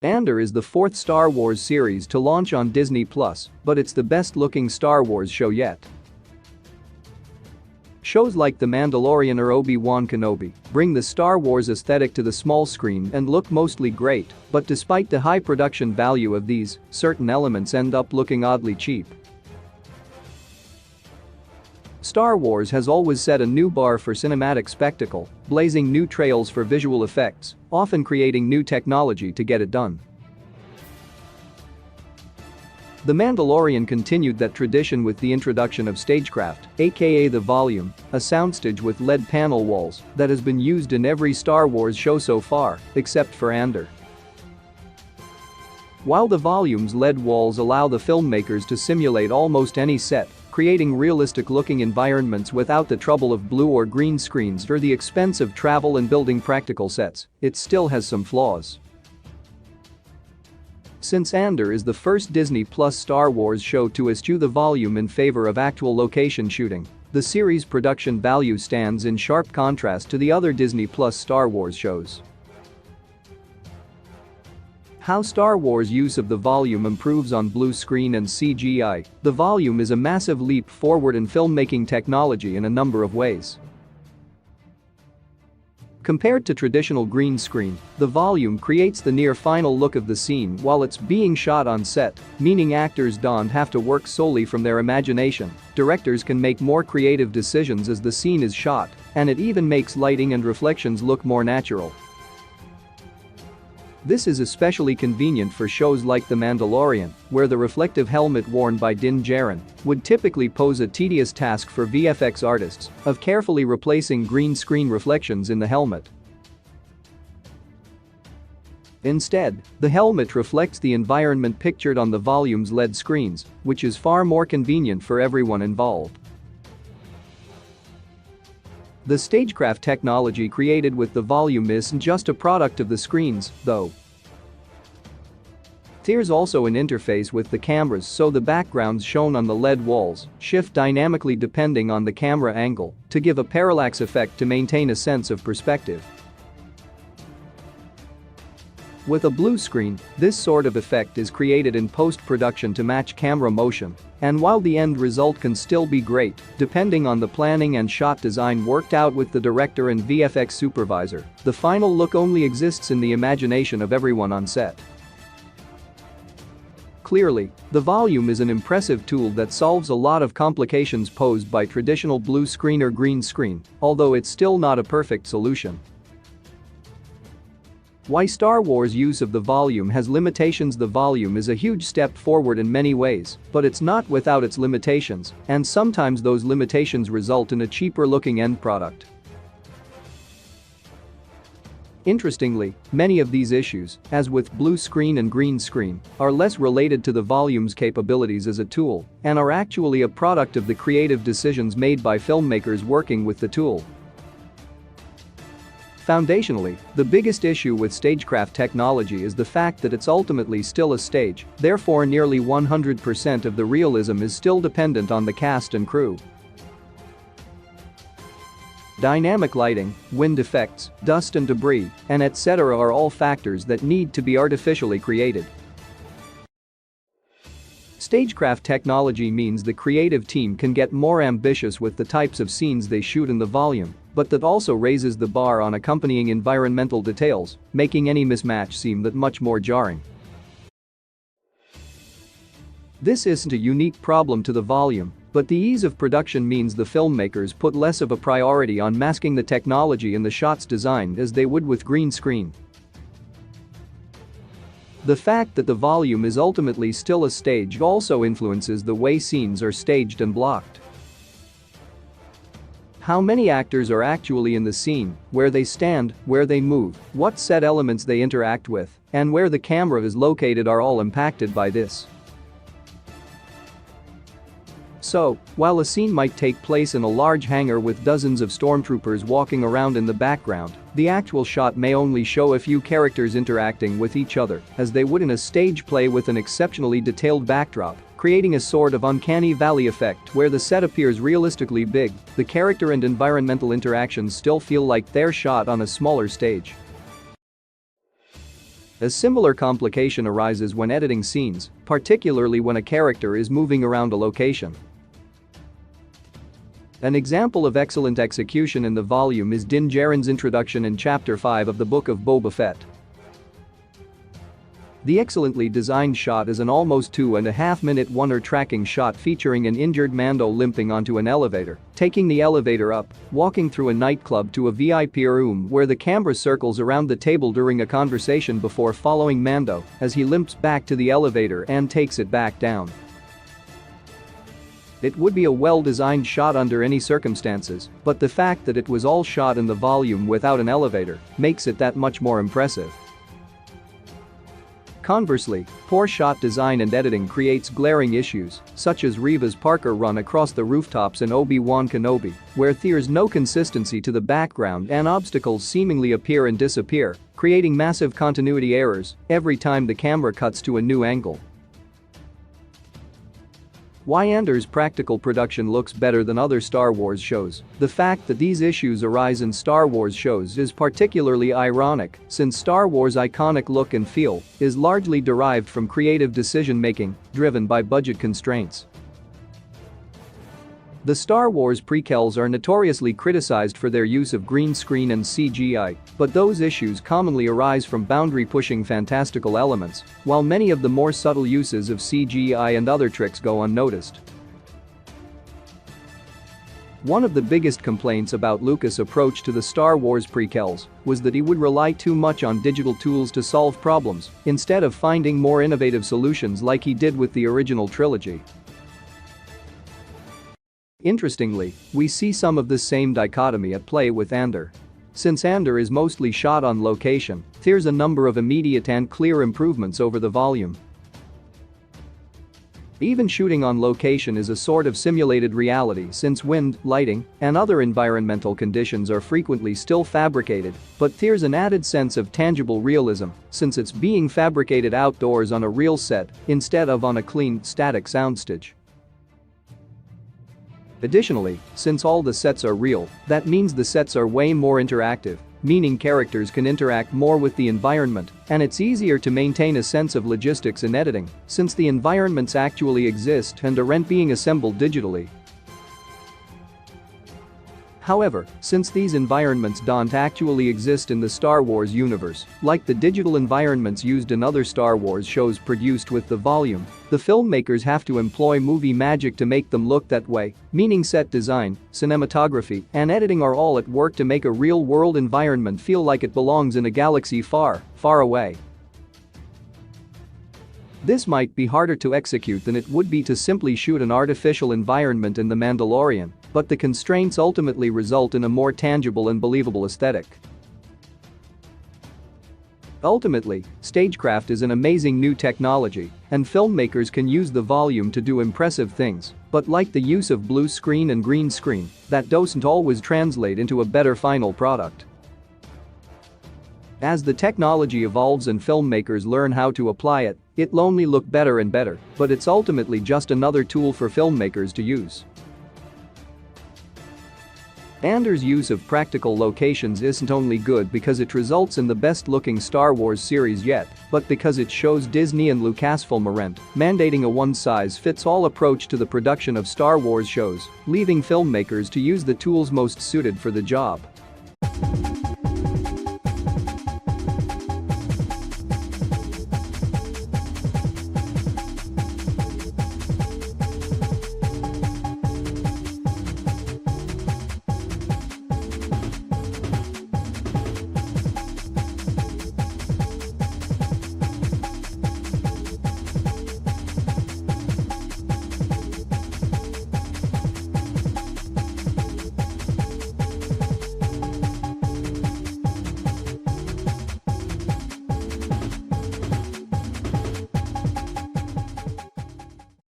Andor is the fourth Star Wars series to launch on Disney+, but it's the best-looking Star Wars show yet. Shows like The Mandalorian or Obi-Wan Kenobi bring the Star Wars aesthetic to the small screen and look mostly great, but despite the high production value of these, certain elements end up looking oddly cheap. Star Wars has always set a new bar for cinematic spectacle, blazing new trails for visual effects, often creating new technology to get it done. The Mandalorian continued that tradition with the introduction of stagecraft, aka the volume, a soundstage with LED panel walls that has been used in every Star Wars show so far, except for Andor. While the volume's LED walls allow the filmmakers to simulate almost any set, creating realistic-looking environments without the trouble of blue or green screens or the expense of travel and building practical sets, it still has some flaws. Since Andor is the first Disney+ Star Wars show to eschew the volume in favor of actual location shooting, the series' production value stands in sharp contrast to the other Disney+ Star Wars shows. How Star Wars' use of the volume improves on blue screen and CGI. The volume is a massive leap forward in filmmaking technology in a number of ways. Compared to traditional green screen, the volume creates the near-final look of the scene while it's being shot on set, meaning actors don't have to work solely from their imagination. Directors can make more creative decisions as the scene is shot, and it even makes lighting and reflections look more natural. This is especially convenient for shows like The Mandalorian, where the reflective helmet worn by Din Djarin would typically pose a tedious task for VFX artists of carefully replacing green screen reflections in the helmet. Instead, the helmet reflects the environment pictured on the volume's LED screens, which is far more convenient for everyone involved. The stagecraft technology created with the volume isn't just a product of the screens, though. There's also an interface with the cameras, so the backgrounds shown on the LED walls shift dynamically depending on the camera angle to give a parallax effect to maintain a sense of perspective. With a blue screen, this sort of effect is created in post-production to match camera motion, and while the end result can still be great, depending on the planning and shot design worked out with the director and VFX supervisor, the final look only exists in the imagination of everyone on set. Clearly, the volume is an impressive tool that solves a lot of complications posed by traditional blue screen or green screen, although it's still not a perfect solution. Why Star Wars' use of the volume has limitations. The volume is a huge step forward in many ways, but it's not without its limitations, and sometimes those limitations result in a cheaper-looking end product. Interestingly, many of these issues, as with blue screen and green screen, are less related to the volume's capabilities as a tool and are actually a product of the creative decisions made by filmmakers working with the tool. Foundationally, the biggest issue with stagecraft technology is the fact that it's ultimately still a stage, therefore nearly 100% of the realism is still dependent on the cast and crew. Dynamic lighting, wind effects, dust and debris, and etc. are all factors that need to be artificially created. Stagecraft technology means the creative team can get more ambitious with the types of scenes they shoot in the volume, but that also raises the bar on accompanying environmental details, making any mismatch seem that much more jarring. This isn't a unique problem to the volume, but the ease of production means the filmmakers put less of a priority on masking the technology in the shots designed as they would with green screen. The fact that the volume is ultimately still a stage also influences the way scenes are staged and blocked. How many actors are actually in the scene, where they stand, where they move, what set elements they interact with, and where the camera is located are all impacted by this. So, while a scene might take place in a large hangar with dozens of stormtroopers walking around in the background, the actual shot may only show a few characters interacting with each other, as they would in a stage play with an exceptionally detailed backdrop, creating a sort of uncanny valley effect where the set appears realistically big, the character and environmental interactions still feel like they're shot on a smaller stage. A similar complication arises when editing scenes, particularly when a character is moving around a location. An example of excellent execution in the volume is Din Djarin's introduction in Chapter 5 of the Book of Boba Fett. The excellently designed shot is an almost 2.5-minute one-er tracking shot featuring an injured Mando limping onto an elevator, taking the elevator up, walking through a nightclub to a VIP room where the camera circles around the table during a conversation before following Mando as he limps back to the elevator and takes it back down. It would be a well-designed shot under any circumstances, but the fact that it was all shot in the volume without an elevator makes it that much more impressive. Conversely, poor shot design and editing creates glaring issues, such as Reva's Parker run across the rooftops in Obi-Wan Kenobi, where there's no consistency to the background and obstacles seemingly appear and disappear, creating massive continuity errors every time the camera cuts to a new angle. Why Andor's practical production looks better than other Star Wars shows. The fact that these issues arise in Star Wars shows is particularly ironic, since Star Wars' iconic look and feel is largely derived from creative decision-making driven by budget constraints. The Star Wars prequels are notoriously criticized for their use of green screen and CGI, but those issues commonly arise from boundary-pushing fantastical elements, while many of the more subtle uses of CGI and other tricks go unnoticed. One of the biggest complaints about Lucas' approach to the Star Wars prequels was that he would rely too much on digital tools to solve problems, instead of finding more innovative solutions like he did with the original trilogy. Interestingly, we see some of this same dichotomy at play with Andor. Since Andor is mostly shot on location, there's a number of immediate and clear improvements over the volume. Even shooting on location is a sort of simulated reality since wind, lighting, and other environmental conditions are frequently still fabricated, but there's an added sense of tangible realism since it's being fabricated outdoors on a real set instead of on a clean, static soundstage. Additionally, since all the sets are real, that means the sets are way more interactive, meaning characters can interact more with the environment, and it's easier to maintain a sense of logistics in editing, since the environments actually exist and aren't being assembled digitally. However, since these environments don't actually exist in the Star Wars universe, like the digital environments used in other Star Wars shows produced with the volume, the filmmakers have to employ movie magic to make them look that way, meaning set design, cinematography, and editing are all at work to make a real-world environment feel like it belongs in a galaxy far, far away. This might be harder to execute than it would be to simply shoot an artificial environment in The Mandalorian, but the constraints ultimately result in a more tangible and believable aesthetic. Ultimately, stagecraft is an amazing new technology, and filmmakers can use the volume to do impressive things, but like the use of blue screen and green screen, that doesn't always translate into a better final product. As the technology evolves and filmmakers learn how to apply it, it'll only look better and better, but it's ultimately just another tool for filmmakers to use. Andor's use of practical locations isn't only good because it results in the best-looking Star Wars series yet, but because it shows Disney and Lucasfilm aren't mandating a one-size-fits-all approach to the production of Star Wars shows, leaving filmmakers to use the tools most suited for the job.